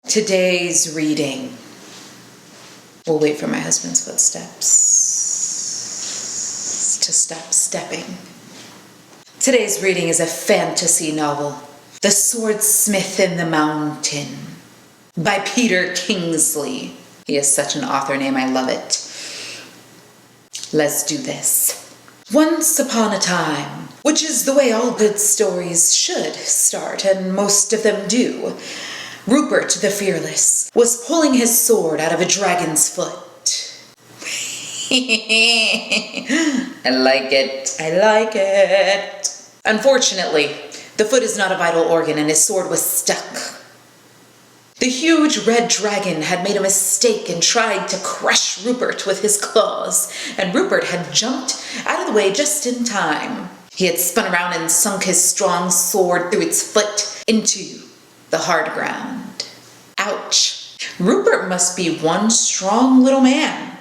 Today's reading. We'll wait for my husband's footsteps to stop stepping. Today's reading is a fantasy novel, The Swordsmith in the Mountain, by Peter Kingsley. He is such an author name, I love it. Let's do this. Once upon a time, which is the way all good stories should start, and most of them do, Rupert the Fearless was pulling his sword out of a dragon's foot. I like it. Unfortunately, the foot is not a vital organ and his sword was stuck. The huge red dragon had made a mistake and tried to crush Rupert with his claws, and Rupert had jumped out of the way just in time. He had spun around and sunk his strong sword through its foot into the hard ground. Ouch. Rupert must be one strong little man.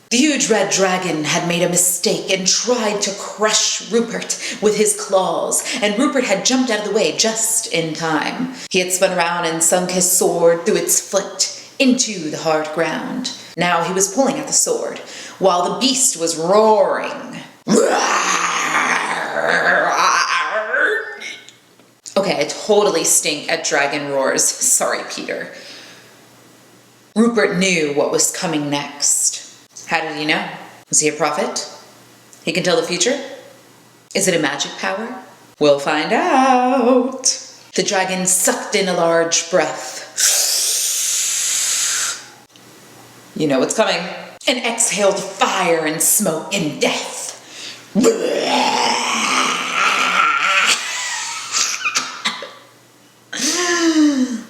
The huge red dragon had made a mistake and tried to crush Rupert with his claws, and Rupert had jumped out of the way just in time. He had spun around and sunk his sword through its foot into the hard ground. Now he was pulling at the sword, while the beast was roaring. Okay, I totally stink at dragon roars. Sorry, Peter. Rupert knew what was coming next. How did he know? Was he a prophet? He can tell the future? Is it a magic power? We'll find out. The dragon sucked in a large breath. You know what's coming. And exhaled fire and smoke and death.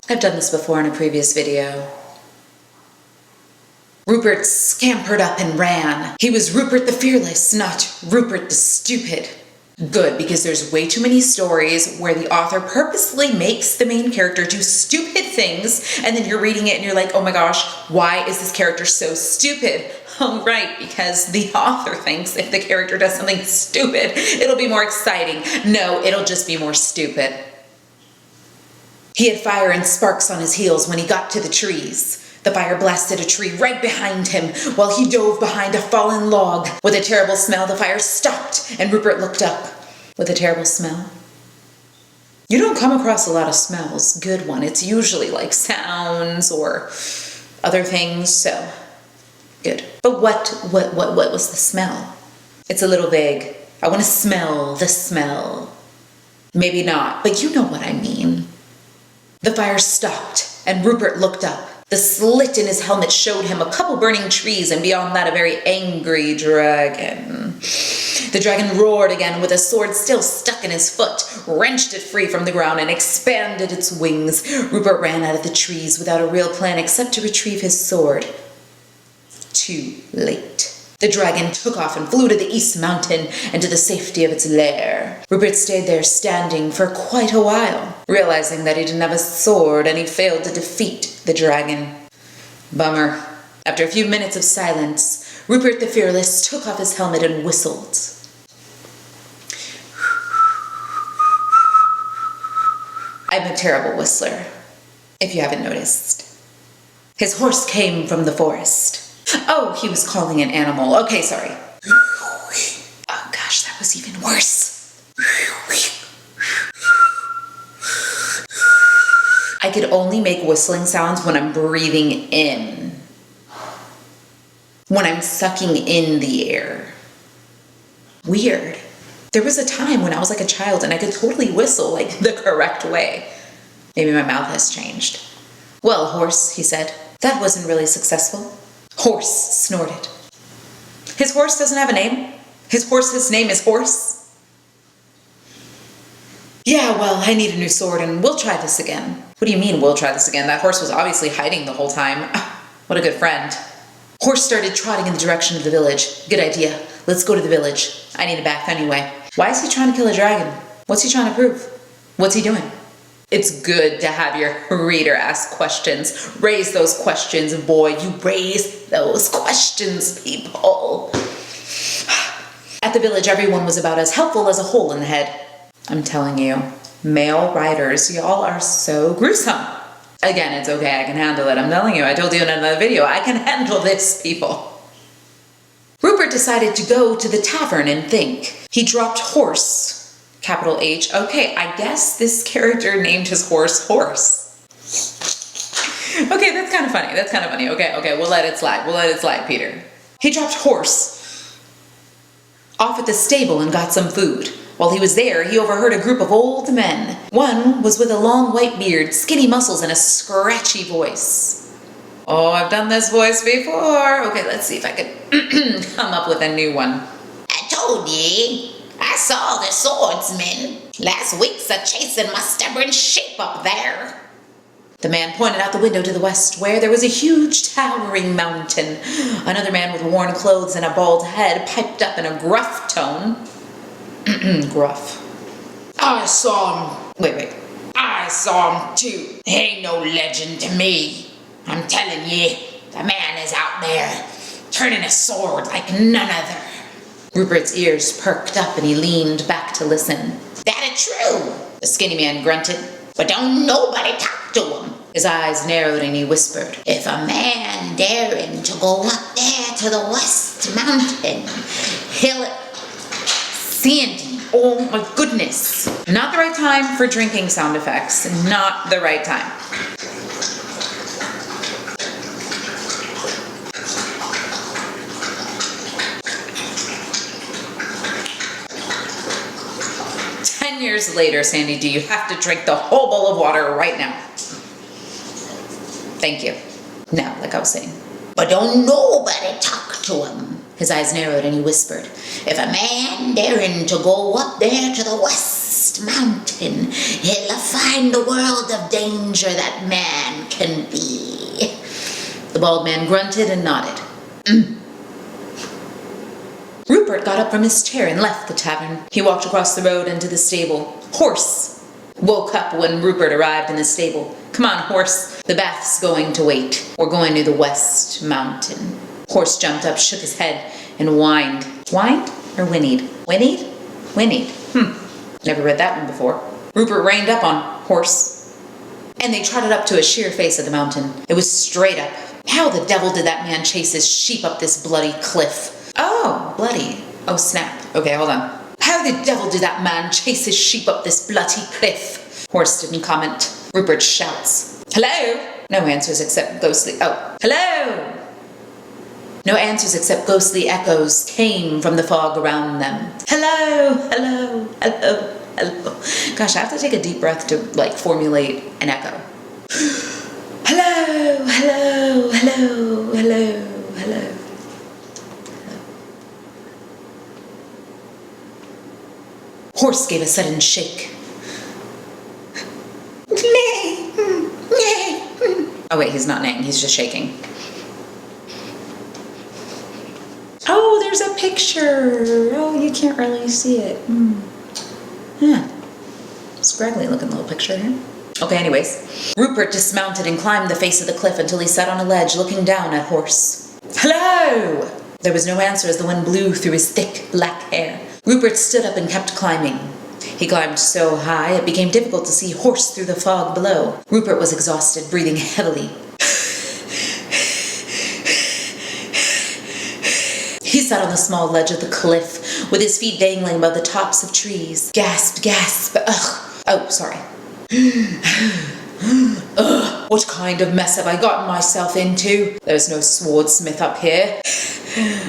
I've done this before in a previous video. Rupert scampered up and ran. He was Rupert the Fearless, not Rupert the Stupid. Good, because there's way too many stories where the author purposely makes the main character do stupid things, and then you're reading it and you're like, oh my gosh, why is this character so stupid? Oh, right, because the author thinks if the character does something stupid, it'll be more exciting. No, it'll just be more stupid. He had fire and sparks on his heels when he got to the trees. The fire blasted a tree right behind him while he dove behind a fallen log. With a terrible smell, the fire stopped, and Rupert looked up. With a terrible smell? You don't come across a lot of smells. Good one. It's usually like sounds or other things, so good. But what was the smell? It's a little vague. I want to smell the smell. Maybe not, but you know what I mean. The fire stopped, and Rupert looked up. The slit in his helmet showed him a couple burning trees, and beyond that a very angry dragon. The dragon roared again with a sword still stuck in his foot, wrenched it free from the ground, and expanded its wings. Rupert ran out of the trees without a real plan except to retrieve his sword. Too late. The dragon took off and flew to the East Mountain and to the safety of its lair. Rupert stayed there standing for quite a while, realizing that he didn't have a sword and he failed to defeat the dragon. Bummer. After a few minutes of silence, Rupert the Fearless took off his helmet and whistled. I'm a terrible whistler, if you haven't noticed. His horse came from the forest. Oh, he was calling an animal. Okay, sorry. Oh gosh, that was even worse. I could only make whistling sounds when I'm breathing in. When I'm sucking in the air. Weird. There was a time when I was like a child and I could totally whistle like the correct way. Maybe my mouth has changed. Well, horse, he said, that wasn't really successful. Horse snorted. His horse doesn't have a name? His horse's name is Horse? Yeah, well, I need a new sword and we'll try this again. What do you mean we'll try this again? That horse was obviously hiding the whole time. What a good friend. Horse started trotting in the direction of the village. Good idea. Let's go to the village. I need a bath anyway. Why is he trying to kill a dragon? What's he trying to prove? What's he doing? It's good to have your reader ask questions. Raise those questions, boy. You raise those questions, people. At the village, everyone was about as helpful as a hole in the head. I'm telling you, Male writers, y'all are so gruesome. Again, it's okay, I can handle it. I'm telling you, I told you in another video, I can handle this, people. Rupert decided to go to the tavern and think. He dropped horse, capital H. Okay, I guess this character named his horse Horse. Okay, that's kind of funny. Okay, we'll let it slide, Peter. He dropped horse off at the stable and got some food. While he was there, he overheard a group of old men. One was with a long white beard, skinny muscles, and a scratchy voice. Oh, I've done this voice before. Okay, let's see if I could come up with a new one. I told ye, I saw the swordsman. Last week's a chasing my stubborn sheep up there. The man pointed out the window to the west, where there was a huge towering mountain. Another man with worn clothes and a bald head piped up in a gruff tone. Gruff. I saw him. Wait. I saw him too. He ain't no legend to me. I'm telling ye, the man is out there, turning a sword like none other. Rupert's ears perked up and he leaned back to listen. That is true, The skinny man grunted. but don't nobody talk to him. His eyes narrowed and he whispered. If a man daring to go up there to the west mountain, he'll Sandy, oh my goodness. Not the right time for drinking sound effects. Not the right time. Years later, Sandy, do you have to drink the whole bowl of water right now? Thank you. Now, like I was saying. But don't nobody talk to him. His eyes narrowed and he whispered. If a man daring to go up there to the west mountain, he'll find a world of danger that man can be. The bald man grunted and nodded. Rupert got up from his chair and left the tavern. He walked across the road into the stable. Horse woke up when Rupert arrived in the stable. Come on, Horse. The bath's going to wait. We're going to the west mountain. Horse jumped up, shook his head, and whined. Whined or whinnied? Whinnied? Whinnied. Never read that one before. Rupert reined up on Horse, and they trotted up to a sheer face of the mountain. It was straight up. How the devil did that man chase his sheep up this bloody cliff? Oh, bloody. Oh, snap. Okay, hold on. How the devil did that man chase his sheep up this bloody cliff? Horse didn't comment. Rupert shouts. Hello? No answers except ghostly... Oh, hello? No answers except ghostly echoes came from the fog around them. Hello, hello, hello, hello. Gosh, I have to take a deep breath to, formulate an echo. Hello, hello, hello, hello, hello. Horse gave a sudden shake. Nay, nay. Oh wait, he's not neighing, he's just shaking. Oh, there's a picture. Oh, you can't really see it. Yeah. Scraggly looking little picture here. Okay, anyways. Rupert dismounted and climbed the face of the cliff until he sat on a ledge looking down at Horse. Hello! There was no answer as the wind blew through his thick black hair. Rupert stood up and kept climbing. He climbed so high it became difficult to see Horse through the fog below. Rupert was exhausted, breathing heavily. He sat on the small ledge of the cliff, with his feet dangling above the tops of trees. Gasp, gasp, ugh. Oh, sorry. Ugh, what kind of mess have I gotten myself into? There's no swordsmith up here.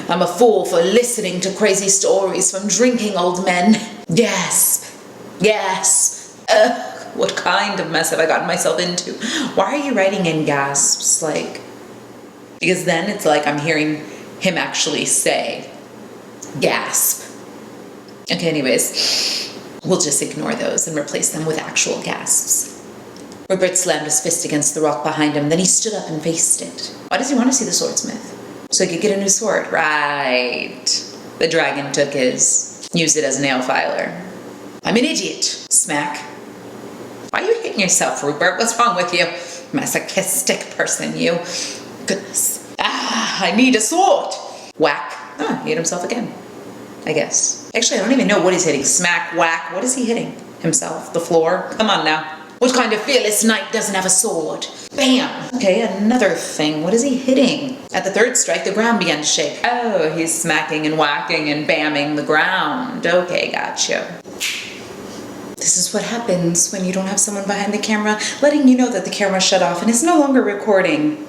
I'm a fool for listening to crazy stories from drinking old men. Gasp, gasp. Ugh, what kind of mess have I gotten myself into? Why are you writing in gasps? Because then it's like I'm hearing him actually say gasp. Okay, anyways, we'll just ignore those and replace them with actual gasps. Rupert slammed his fist against the rock behind him, then he stood up and faced it. Why does he want to see the swordsmith? So he could get a new sword. Right. The dragon took his. Used it as a nail filer. I'm an idiot. Smack. Why are you hitting yourself, Rupert? What's wrong with you? Masochistic person, you. Goodness. I need a sword. Whack. He hit himself again, I guess. Actually, I don't even know what he's hitting. Smack, whack. What is he hitting? himself, the floor. Come on now. What kind of fearless knight doesn't have a sword? Bam! Okay, another thing. What is he hitting? At the third strike, the ground began to shake. Oh, he's smacking and whacking and bamming the ground. Okay, gotcha. This is what happens when you don't have someone behind the camera letting you know that the camera shut off and is no longer recording.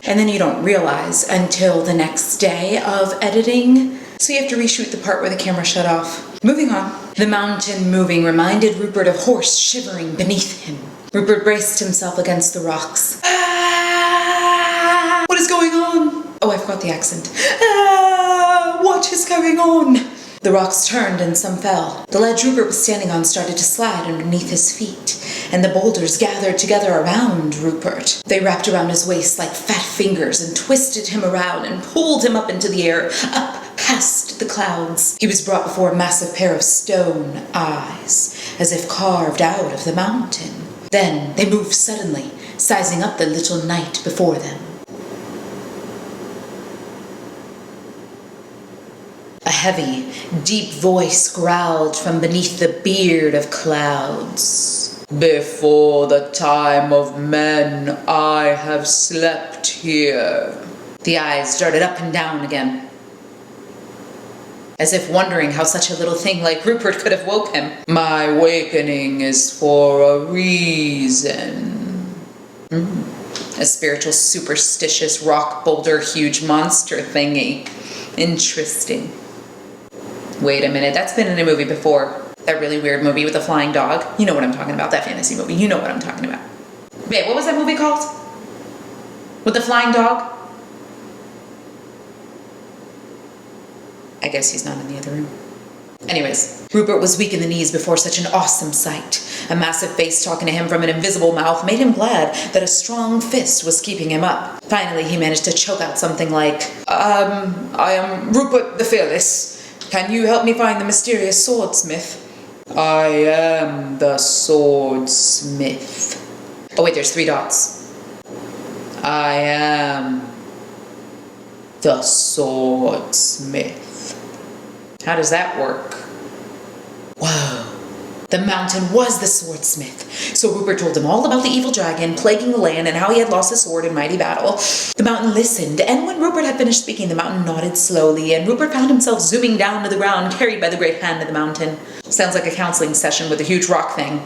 And then you don't realize until the next day of editing. So you have to reshoot the part where the camera shut off. Moving on. The mountain moving reminded Rupert of horse shivering beneath him. Rupert braced himself against the rocks. Ah! What is going on? Oh, I forgot the accent. Ah! What is going on? The rocks turned and some fell. The ledge Rupert was standing on started to slide underneath his feet, and the boulders gathered together around Rupert. They wrapped around his waist like fat fingers and twisted him around and pulled him up into the air, up past the clouds. He was brought before a massive pair of stone eyes, as if carved out of the mountain. Then they moved suddenly, sizing up the little knight before them. A heavy, deep voice growled from beneath the beard of clouds. Before the time of men, I have slept here. The eyes darted up and down again, as if wondering how such a little thing like Rupert could have woke him. My awakening is for a reason. A spiritual, superstitious, rock boulder, huge monster thingy. Interesting. Wait a minute, that's been in a movie before. That really weird movie with the flying dog. You know what I'm talking about, that fantasy movie. You know what I'm talking about. Wait, what was that movie called? With the flying dog? I guess he's not in the other room. Anyways, Rupert was weak in the knees before such an awesome sight. A massive face talking to him from an invisible mouth made him glad that a strong fist was keeping him up. Finally, he managed to choke out something like, I am Rupert the Fearless. Can you help me find the mysterious swordsmith? I am the swordsmith. Oh wait, there's 3 dots. I am the swordsmith. How does that work? Whoa. The mountain was the swordsmith. So Rupert told him all about the evil dragon plaguing the land and how he had lost his sword in mighty battle. The mountain listened, and when Rupert had finished speaking, the mountain nodded slowly, and Rupert found himself zooming down to the ground, carried by the great hand of the mountain. Sounds like a counseling session with a huge rock thing.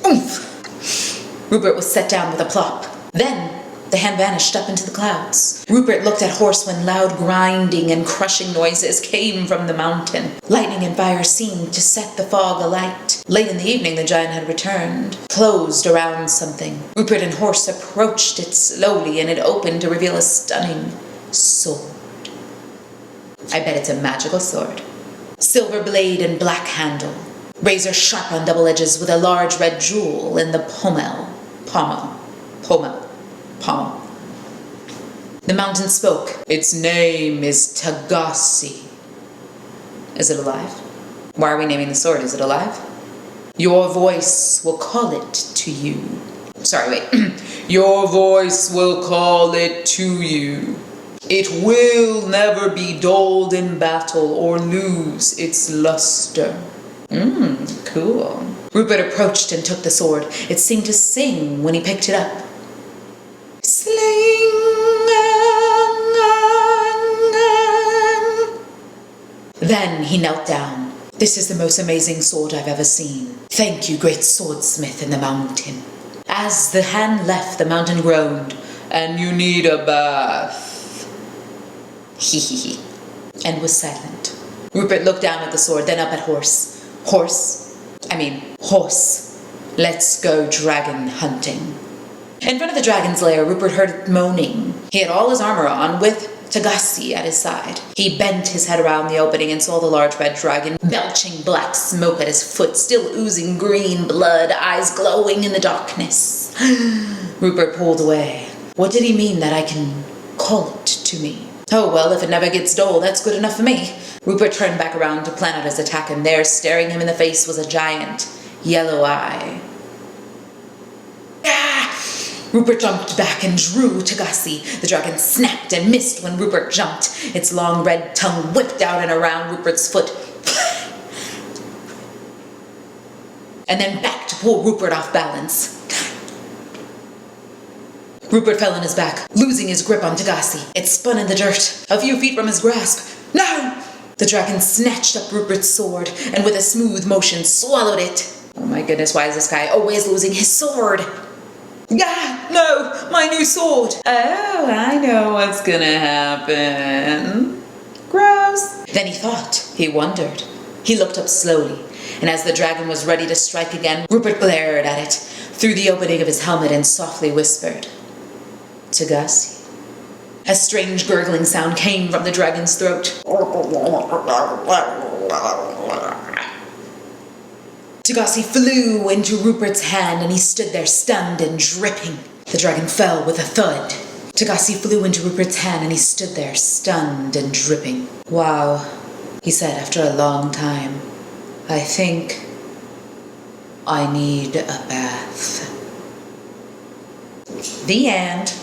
Oomph! Rupert was set down with a plop. Then the hand vanished up into the clouds. Rupert looked at Horse when loud grinding and crushing noises came from the mountain. Lightning and fire seemed to set the fog alight. Late in the evening, the giant had returned, closed around something. Rupert and Horse approached it slowly, and it opened to reveal a stunning sword. I bet it's a magical sword. Silver blade and black handle. Razor sharp on double edges with a large red jewel in the pommel. The mountain spoke. Its name is Tagasi. Is it alive? Why are we naming the sword? Is it alive? Your voice will call it to you. Sorry, wait. Your voice will call it to you. It will never be dulled in battle or lose its luster. Cool. Rupert approached and took the sword. It seemed to sing when he picked it up. Sling. Then he knelt down. This is the most amazing sword I've ever seen. Thank you, great swordsmith in the mountain. As the hand left, the mountain groaned. And you need a bath. Hee, and was silent. Rupert looked down at the sword, then up at Horse. Horse. Let's go dragon hunting. In front of the dragon's lair, Rupert heard it moaning. He had all his armor on, with Tagasi at his side. He bent his head around the opening and saw the large red dragon, belching black smoke at his foot, still oozing green blood, eyes glowing in the darkness. Rupert pulled away. What did he mean that I can call it to me? Oh, well, if it never gets dull, that's good enough for me. Rupert turned back around to plan out his attack, and there, staring him in the face, was a giant yellow eye. Ah! Rupert jumped back and drew Tagasi. The dragon snapped and missed when Rupert jumped. Its long red tongue whipped out and around Rupert's foot. and then back to pull Rupert off balance. Rupert fell on his back, losing his grip on Tagasi. It spun in the dirt, a few feet from his grasp. No! The dragon snatched up Rupert's sword, and with a smooth motion swallowed it. Oh my goodness, why is this guy always losing his sword? Ah, no, my new sword. Oh, I know what's gonna happen. Gross. Then he thought, he wondered. He looked up slowly, and as the dragon was ready to strike again, Rupert glared at it through the opening of his helmet and softly whispered, Tagasi. A strange gurgling sound came from the dragon's throat. Tagasi flew into Rupert's hand and he stood there stunned and dripping. The dragon fell with a thud. Tagasi flew into Rupert's hand and he stood there stunned and dripping. Wow, he said after a long time. I think I need a bath. The end.